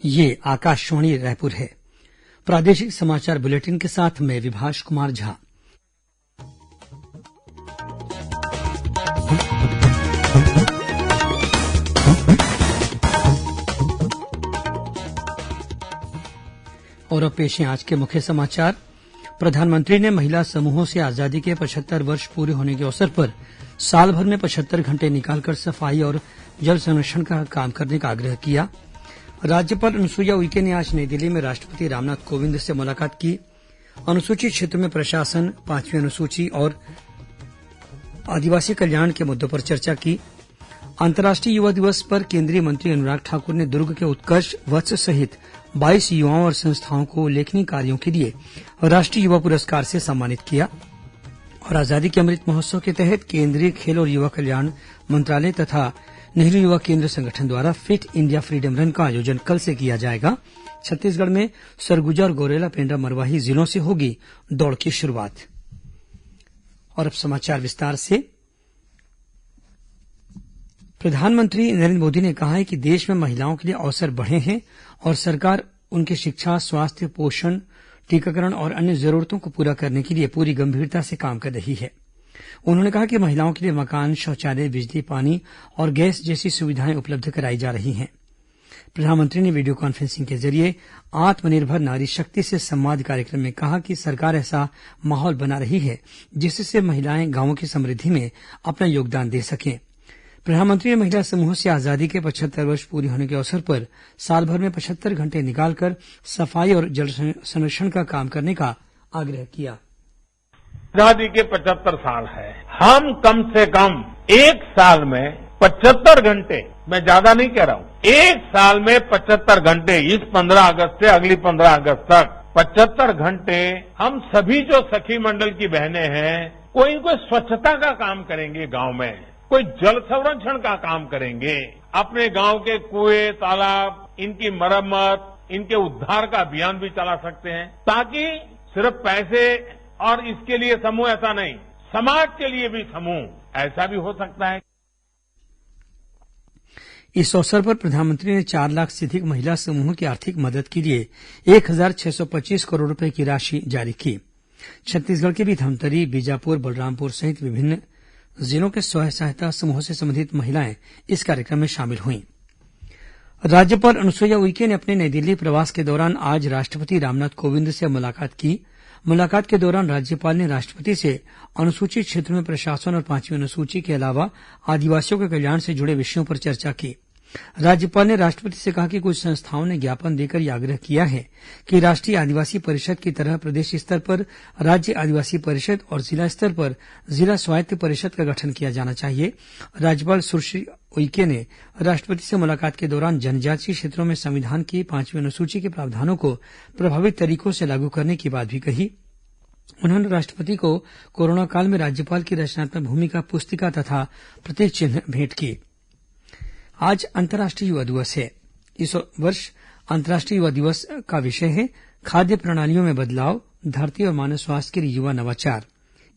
ये आकाशवाणी रायपुर है। प्रादेशिक समाचार बुलेटिन के साथ मैं विभाष कुमार झा। और अब पेश है आज के मुख्य समाचार। प्रधानमंत्री ने महिला समूहों से आजादी के 75 वर्ष पूरे होने के अवसर पर साल भर में 75 घंटे निकालकर सफाई और जल संरक्षण का काम करने का आग्रह किया। राज्यपाल अनुसुईया उइके ने आज नई दिल्ली में राष्ट्रपति रामनाथ कोविंद से मुलाकात की। अनुसूचित क्षेत्र में प्रशासन, 5वीं अनुसूची और आदिवासी कल्याण के मुद्दों पर चर्चा की। अंतर्राष्ट्रीय युवा दिवस पर केंद्रीय मंत्री अनुराग ठाकुर ने दुर्ग के उत्कर्ष वत्स सहित 22 युवाओं और संस्थाओं को उल्लेखनीय कार्यों के लिए राष्ट्रीय युवा पुरस्कार से सम्मानित किया। और आजादी के अमृत महोत्सव के तहत केंद्रीय खेल और युवा कल्याण मंत्रालय तथा नेहरू युवा केंद्र संगठन द्वारा फिट इंडिया फ्रीडम रन का आयोजन कल से किया जाएगा। छत्तीसगढ़ में सरगुजा और गौरेला पेंड्रा मरवाही जिलों से होगी दौड़ की शुरुआत। और अब समाचार विस्तार से। प्रधानमंत्री नरेंद्र मोदी ने कहा है कि देश में महिलाओं के लिए अवसर बढ़े हैं और सरकार उनकी शिक्षा, स्वास्थ्य, पोषण, टीकाकरण और अन्य जरूरतों को पूरा करने के लिए पूरी गंभीरता से काम कर रही है। उन्होंने कहा कि महिलाओं के लिए मकान, शौचालय, बिजली, पानी और गैस जैसी सुविधाएं उपलब्ध कराई जा रही हैं। प्रधानमंत्री ने वीडियो कॉन्फ्रेंसिंग के जरिए आत्मनिर्भर नारी शक्ति से संवाद कार्यक्रम में कहा कि सरकार ऐसा माहौल बना रही है जिससे महिलाएं गांवों की समृद्धि में अपना योगदान दे सकें। प्रधानमंत्री ने महिला समूहों से आजादी के 75 वर्ष पूरे होने के अवसर पर साल भर में 75 घंटे निकालकर सफाई और जल संरक्षण का काम करने का आग्रह किया। आजादी के 75 साल है। हम कम से कम एक साल में 75 घंटे, मैं ज्यादा नहीं कह रहा हूं, एक साल में 75 घंटे, इस 15 अगस्त से अगली 15 अगस्त तक 75 घंटे हम सभी जो सखी मंडल की बहनें हैं, कोई स्वच्छता का काम करेंगे, गांव में कोई जल संरक्षण का काम करेंगे, अपने गांव के कुएं, तालाब, इनकी मरम्मत, इनके उद्धार का अभियान भी चला सकते हैं, ताकि सिर्फ पैसे और इसके लिए समूह ऐसा नहीं, समाज के लिए भी समूह ऐसा भी हो सकता है। इस अवसर पर प्रधानमंत्री ने 4 लाख से अधिक महिला समूहों की आर्थिक मदद के लिए 1,625 करोड़ रुपए की राशि जारी की। छत्तीसगढ़ के भी धमतरी, बीजापुर, बलरामपुर सहित विभिन्न जिलों के स्व सहायता समूहों से संबंधित महिलाएं इस कार्यक्रम में शामिल हुईं। राज्यपाल अनुसुईया उइके ने अपने नई दिल्ली प्रवास के दौरान आज राष्ट्रपति रामनाथ कोविंद से मुलाकात की। मुलाकात के दौरान राज्यपाल ने राष्ट्रपति से अनुसूचित क्षेत्र में प्रशासन और 5वीं अनुसूची के अलावा आदिवासियों के कल्याण से जुड़े विषयों पर चर्चा की। राज्यपाल ने राष्ट्रपति से कहा कि कुछ संस्थाओं ने ज्ञापन देकर यह आग्रह किया है कि राष्ट्रीय आदिवासी परिषद की तरह प्रदेश स्तर पर राज्य आदिवासी परिषद और जिला स्तर पर जिला स्वायत्त परिषद का गठन किया जाना चाहिए। राज्यपाल सुश्री उइके ने राष्ट्रपति से मुलाकात के दौरान जनजातीय क्षेत्रों में संविधान की 5वीं अनुसूची के प्रावधानों को प्रभावी तरीकों से लागू करने की बात भी कही। उन्होंने राष्ट्रपति को कोरोना काल में राज्यपाल की रचनात्मक भूमिका पुस्तिका तथा प्रतीक चिन्ह भेंट की। आज अंतर्राष्ट्रीय युवा दिवस है। इस वर्ष अंतर्राष्ट्रीय युवा दिवस का विषय है खाद्य प्रणालियों में बदलाव, धरती और मानव स्वास्थ्य के लिए युवा नवाचार।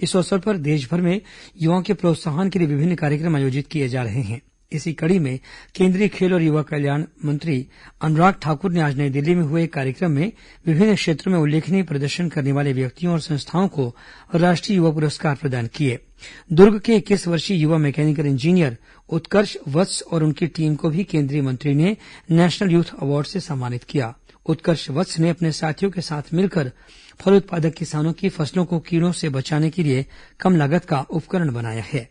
इस अवसर पर देश भर में युवाओं के प्रोत्साहन के लिए विभिन्न कार्यक्रम आयोजित किए जा रहे हैं। इसी कड़ी में केंद्रीय खेल और युवा कल्याण मंत्री अनुराग ठाकुर ने आज नई दिल्ली में हुए एक कार्यक्रम में विभिन्न क्षेत्रों में उल्लेखनीय प्रदर्शन करने वाले व्यक्तियों और संस्थाओं को राष्ट्रीय युवा पुरस्कार प्रदान किए। दुर्ग के 21 वर्षीय युवा मैकेनिकल इंजीनियर उत्कर्ष वत्स और उनकी टीम को भी केंद्रीय मंत्री ने नेशनल यूथ अवार्ड से सम्मानित किया। उत्कर्ष वत्स ने अपने साथियों के साथ मिलकर फल उत्पादक किसानों की फसलों को कीड़ों से बचाने के लिए कम लागत का उपकरण बनाया है।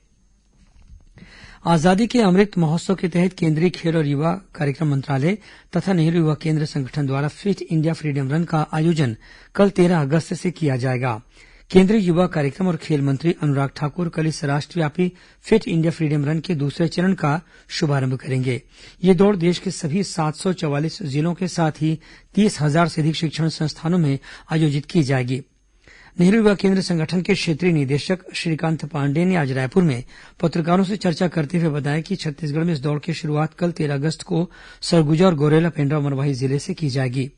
आजादी के अमृत महोत्सव के तहत केंद्रीय खेल और युवा कार्यक्रम मंत्रालय तथा नेहरू युवा केंद्र संगठन द्वारा फिट इंडिया फ्रीडम रन का आयोजन कल 13 अगस्त से किया जाएगा। केंद्रीय युवा कार्यक्रम और खेल मंत्री अनुराग ठाकुर कल इस राष्ट्रव्यापी फिट इंडिया फ्रीडम रन के दूसरे चरण का शुभारंभ करेंगे। ये दौड़ देश के सभी 744 जिलों के साथ ही 30,000 से अधिक शिक्षण संस्थानों में आयोजित की जाएगी। नेहरू युवा केंद्र संगठन के क्षेत्रीय निदेशक श्रीकांत पांडेय ने आज रायपुर में पत्रकारों से चर्चा करते हुए बताया कि छत्तीसगढ़ में इस दौड़ की शुरुआत कल 13 अगस्त को सरगुजा और गौरेला पेंड्रा मरवाही जिले से की जाएगी।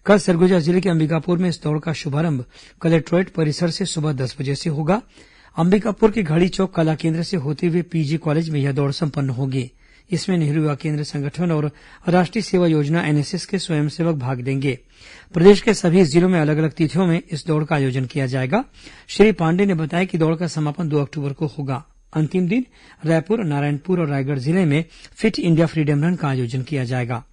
कल सरगुजा जिले के अंबिकापुर में इस दौड़ का शुभारंभ कलेक्टोरेट परिसर से सुबह 10 बजे से होगा। अंबिकापुर के घड़ी चौक कला केंद्र से होते हुए पीजी कॉलेज में यह दौड़ संपन्न होगी। इसमें नेहरू युवा केंद्र संगठन और राष्ट्रीय सेवा योजना एनएसएस के स्वयंसेवक भाग लेंगे। प्रदेश के सभी जिलों में अलग अलग तिथियों में इस दौड़ का आयोजन किया जाएगा। श्री पांडे ने बताया कि दौड़ का समापन 2 अक्टूबर को होगा। अंतिम दिन रायपुर, नारायणपुर और रायगढ़ जिले में फिट इंडिया फ्रीडम रन का आयोजन किया जाएगा।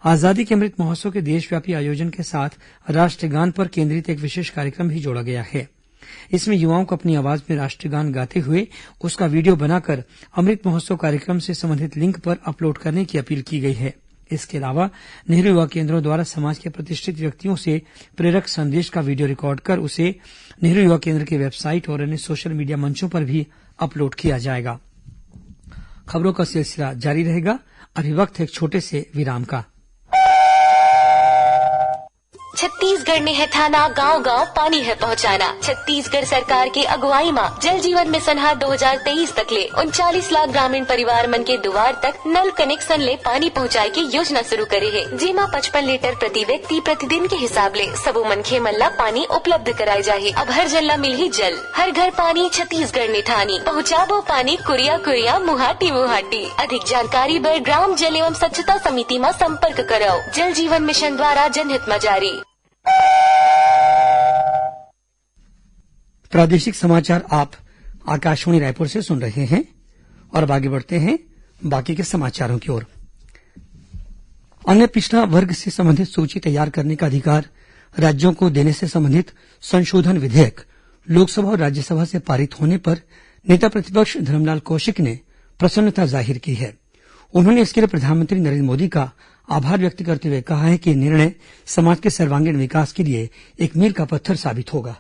आजादी के अमृत महोत्सव के देशव्यापी आयोजन के साथ राष्ट्रगान पर केंद्रित एक विशेष कार्यक्रम भी जोड़ा गया है। इसमें युवाओं को अपनी आवाज में राष्ट्रगान गाते हुए उसका वीडियो बनाकर अमृत महोत्सव कार्यक्रम से संबंधित लिंक पर अपलोड करने की अपील की गई है। इसके अलावा नेहरू युवा केंद्रों द्वारा समाज के प्रतिष्ठित व्यक्तियों से प्रेरक संदेश का वीडियो रिकॉर्ड कर उसे नेहरू युवा केंद्र की वेबसाइट और अन्य सोशल मीडिया मंचों पर भी अपलोड किया जाएगा। खबरों का सिलसिला जारी रहेगा। अभी वक्त है एक छोटे से विराम का। छत्तीसगढ़ में है थाना, गांव गांव पानी है पहुंचाना। छत्तीसगढ़ सरकार के अगुवाई में जल जीवन मिशन 2023 तक ले 39 लाख ग्रामीण परिवार मन के दुआर तक नल कनेक्शन ले पानी पहुंचाए के योजना शुरू करे है, जेमा 55 लीटर प्रति व्यक्ति प्रतिदिन के हिसाब ले सबो मनखे मन ला पानी उपलब्ध कराए जाही। अब हर जन ला मिलही जल, हर घर पानी, छत्तीसगढ़ ने ठानी पहुँचाबो पानी कुरिया कुरिया, मुहाटी मुहाटी। अधिक जानकारी बर ग्राम जल एवं स्वच्छता समिति में संपर्क करो। जल जीवन मिशन द्वारा जनहित में जारी। प्रादेशिक समाचार आप आकाशवाणी रायपुर से सुन रहे हैं और अब आगे बढ़ते हैं बाकी के समाचारों की ओर। अन्य पिछड़ा वर्ग से संबंधित सूची तैयार करने का अधिकार राज्यों को देने से संबंधित संशोधन विधेयक लोकसभा और राज्यसभा से पारित होने पर नेता प्रतिपक्ष धरमलाल कौशिक ने प्रसन्नता जाहिर की है। उन्होंने इसके लिए प्रधानमंत्री नरेंद्र मोदी का आभार व्यक्त करते हुए कहा है कि निर्णय समाज के सर्वांगीण विकास के लिए एक मील का पत्थर साबित होगा।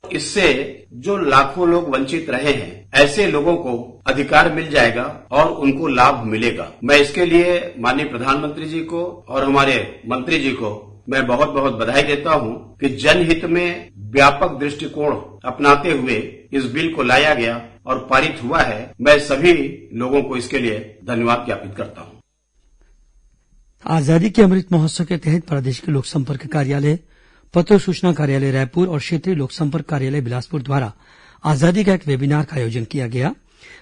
इससे जो लाखों लोग वंचित रहे हैं, ऐसे लोगों को अधिकार मिल जाएगा और उनको लाभ मिलेगा। मैं इसके लिए माननीय प्रधानमंत्री जी को और हमारे मंत्री जी को मैं बहुत बहुत बधाई देता हूं कि जनहित में व्यापक दृष्टिकोण अपनाते हुए इस बिल को लाया गया और पारित हुआ है। मैं सभी लोगों को इसके लिए धन्यवाद ज्ञापित करता हूं। आजादी के अमृत महोत्सव के तहत प्रादेशिक लोक संपर्क कार्यालय, पत्र सूचना कार्यालय रायपुर और क्षेत्रीय लोक संपर्क कार्यालय बिलासपुर द्वारा आजादी का एक वेबिनार का आयोजन किया गया।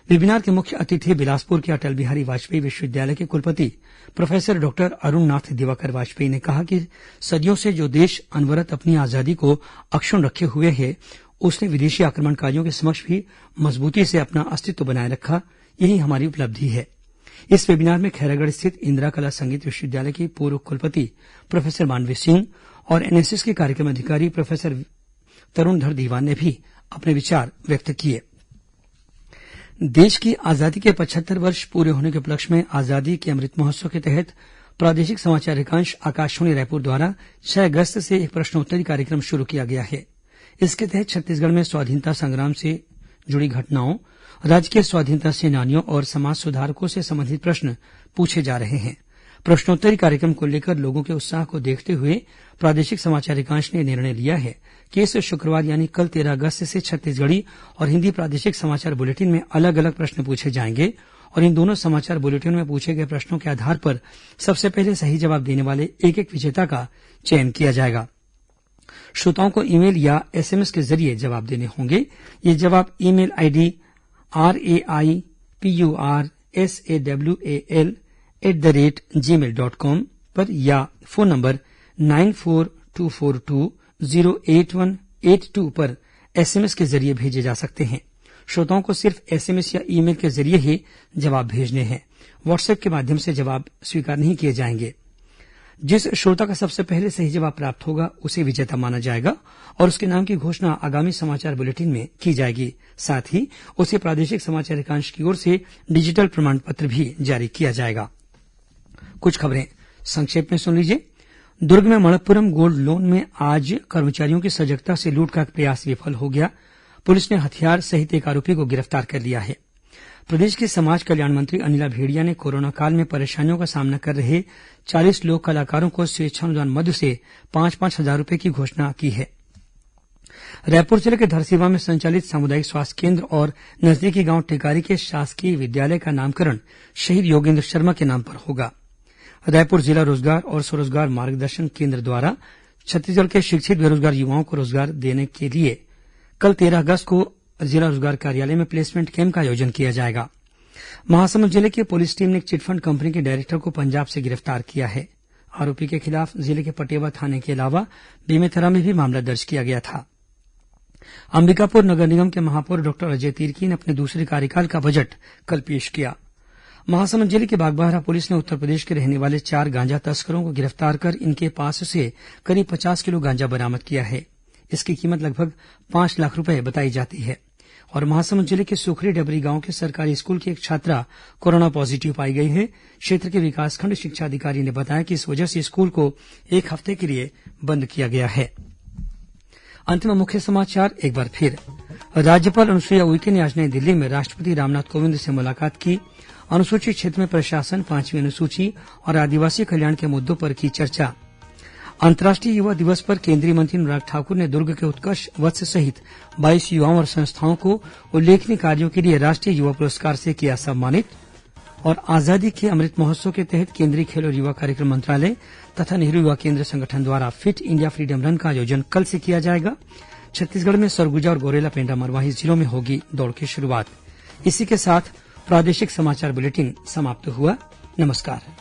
वेबिनार के मुख्य अतिथि बिलासपुर के अटल बिहारी वाजपेयी विश्वविद्यालय के कुलपति प्रोफेसर डॉक्टर अरुणनाथ दिवाकर वाजपेयी ने कहा कि सदियों से जो देश अनवरत अपनी आजादी को अक्षुण्ण रखे हुए है, उसने विदेशी आक्रमणकारियों के समक्ष भी मजबूती से अपना अस्तित्व बनाए रखा। यही हमारी उपलब्धि है। इस वेबिनार में खैरागढ़ स्थित इंदिरा कला संगीत विश्वविद्यालय के पूर्व कुलपति प्रोफेसर मानवी सिंह और एनएसएस के कार्यक्रम अधिकारी प्रोफेसर तरुणधर दीवान ने भी अपने विचार व्यक्त किए। देश की आजादी के 75 वर्ष पूरे होने के उपलक्ष्य में आजादी के अमृत महोत्सव के तहत प्रादेशिक समाचार एकांश आकाशवाणी रायपुर द्वारा 6 अगस्त से एक प्रश्नोत्तरी कार्यक्रम शुरू किया गया है। इसके तहत छत्तीसगढ़ में स्वाधीनता संग्राम से जुड़ी घटनाओं, राज्य के स्वाधीनता सेनानियों और समाज सुधारकों से संबंधित प्रश्न पूछे जा रहे हैं। प्रश्नोत्तरी कार्यक्रम को लेकर लोगों के उत्साह को देखते हुए प्रादेशिक समाचार एकांश ने निर्णय लिया है कि इस शुक्रवार यानी कल 13 अगस्त से छत्तीसगढ़ी और हिंदी प्रादेशिक समाचार बुलेटिन में अलग अलग प्रश्न पूछे जाएंगे और इन दोनों समाचार बुलेटिन में पूछे गए प्रश्नों के आधार पर सबसे पहले सही जवाब देने वाले एक एक विजेता का चयन किया जाएगा। श्रोताओं को ईमेल या एसएमएस के जरिए जवाब देने होंगे। ये जवाब ईमेल आईडी raipurSAWAL@gmail.com पर या फोन नंबर 9424208182 पर एसएमएस के जरिए भेजे जा सकते हैं। श्रोताओं को सिर्फ एसएमएस या ईमेल के जरिए ही जवाब भेजने हैं। व्हाट्सएप के माध्यम से जवाब स्वीकार नहीं किए जाएंगे। जिस श्रोता का सबसे पहले सही जवाब प्राप्त होगा उसे विजेता माना जाएगा और उसके नाम की घोषणा आगामी समाचार बुलेटिन में की जाएगी। साथ ही उसे प्रादेशिक समाचार एकांश की ओर से डिजिटल प्रमाण पत्र भी जारी किया जाएगा। कुछ खबरें संक्षेप में सुन लीजिए। दुर्ग में मणप्पुरम गोल्ड लोन में आज कर्मचारियों की सजगता से लूट का प्रयास विफल हो गया। पुलिस ने हथियार सहित एक आरोपी को गिरफ्तार कर लिया है। प्रदेश के समाज कल्याण मंत्री अनिला भेड़िया ने कोरोना काल में परेशानियों का सामना कर रहे 40 लोक कलाकारों को स्वेच्छानुदान मद से 5-5 हजार रूपये की घोषणा की है। रायपुर जिले के धरसीवा में संचालित सामुदायिक स्वास्थ्य केंद्र और नजदीकी गांव टेकारी के शासकीय विद्यालय का नामकरण शहीद योगेंद्र शर्मा के नाम पर होगा। रायपुर जिला रोजगार और स्वरोजगार मार्गदर्शन केंद्र द्वारा छत्तीसगढ़ के शिक्षित बेरोजगार युवाओं को रोजगार देने के लिए कल 13 अगस्त को जिला रोजगार कार्यालय में प्लेसमेंट कैंप का आयोजन किया जाएगा। महासमुंद जिले की पुलिस टीम ने एक चिटफंड कंपनी के डायरेक्टर को पंजाब से गिरफ्तार किया है। आरोपी के खिलाफ जिले के पटेवा थाने के अलावा बेमेतरा में भी मामला दर्ज किया गया था। अंबिकापुर नगर निगम के महापौर डॉक्टर अजय तिर्की ने अपने दूसरे कार्यकाल का बजट कल पेश किया। महासमुंद जिले की बागबाहरा पुलिस ने उत्तरप्रदेश के रहने वाले 4 गांजा तस्करों को गिरफ्तार कर इनके पास से करीब 50 किलो गांजा बरामद किया है। इसकी कीमत लगभग 5 लाख रुपए बताई जाती है। और महासमुंद जिले के सुखरी डबरी गांव के सरकारी स्कूल की एक छात्रा कोरोना पॉजिटिव पाई गई है। क्षेत्र के विकासखंड शिक्षा अधिकारी ने बताया कि इस वजह से स्कूल को 1 हफ्ते के लिए बंद किया गया है। अंत में मुख्य समाचार एक बार फिर। राज्यपाल अनुसुईया उइके ने आज नई दिल्ली में राष्ट्रपति रामनाथ कोविंद से मुलाकात की। अनुसूचित क्षेत्र में प्रशासन, 5वीं अनुसूची और आदिवासी कल्याण के मुद्दों पर की चर्चा। अंतर्राष्ट्रीय युवा दिवस पर केंद्रीय मंत्री अनुराग ठाकुर ने दुर्ग के उत्कर्ष वत्स सहित 22 युवाओं और संस्थाओं को उल्लेखनीय कार्यों के लिए राष्ट्रीय युवा पुरस्कार से किया सम्मानित। और आजादी के अमृत महोत्सव के तहत केंद्रीय खेल और युवा कार्यक्रम मंत्रालय तथा नेहरू युवा केंद्र संगठन द्वारा फिट इंडिया फ्रीडम रन का आयोजन कल से किया जाएगा। छत्तीसगढ़ में सरगुजा और गोरेला पेंड्रा मरवाही जिलों में होगी दौड़ की शुरुआत। इसी के साथ प्रादेशिक समाचार बुलेटिन समाप्त हुआ। नमस्कार।